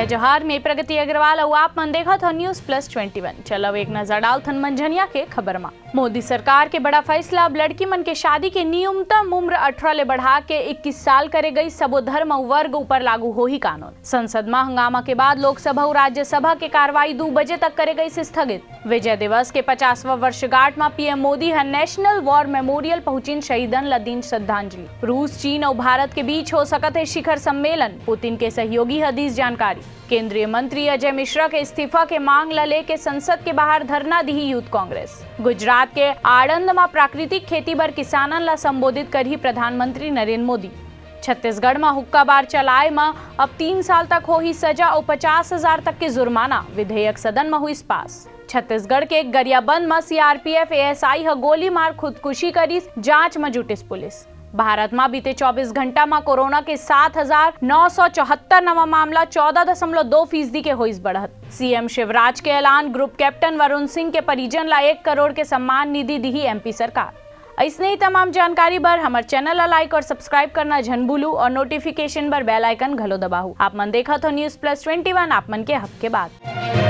जय जोहार में प्रगति अग्रवाल और आप मन देखत हो न्यूज प्लस 21। चलो एक नजर डाल थन मंझनिया के खबर में। मोदी सरकार के बड़ा फैसला। अब लड़की मन के शादी के न्यूनतम उम्र 18 ले बढ़ा के 21 साल करे गई। सबो धर्म और वर्ग ऊपर लागू हो ही कानून। संसद में हंगामा के बाद लोकसभा और राज्यसभा के कार्रवाई 2 बजे तक करे गई स्थगित। विजय दिवस के 50वां वर्षगांठ में पीएम मोदी है नेशनल वॉर मेमोरियल पहुंचिन शहीदन लदीन श्रद्धांजलि। रूस, चीन और भारत के बीच हो सकत है शिखर सम्मेलन। पुतिन के सहयोगी हदीस जानकारी। केंद्रीय मंत्री अजय मिश्रा के इस्तीफा के मांग ला लेके संसद के बाहर धरना दी यूथ कांग्रेस। गुजरात के आणंद में प्राकृतिक खेती पर किसानन ला संबोधित करी प्रधानमंत्री नरेंद्र मोदी। छत्तीसगढ़ में हुक्का बार चलाए में अब 3 साल तक हो ही सजा और 50,000 तक के जुर्माना। विधेयक सदन में हुई पास। छत्तीसगढ़ के गरियाबंद में सीआरपीएफ एएसआई ह गोली मार खुदकुशी करी। जांच में जुटिस पुलिस। भारत में बीते 24 घंटा में कोरोना के 7,974 नवा मामला 14.2% के होइस बढ़त। सीएम शिवराज के ऐलान। ग्रुप कैप्टन वरुण सिंह के परिजन ला 1 करोड़ के सम्मान निधि दी एमपी सरकार। ऐसने ही तमाम जानकारी बर हमारे चैनल ला लाइक और सब्सक्राइब करना झन भूलू और नोटिफिकेशन बर बेल आइकन घलो दबाहू। आप मन देखत हो न्यूज प्लस 21 आप मन के हक के बाद।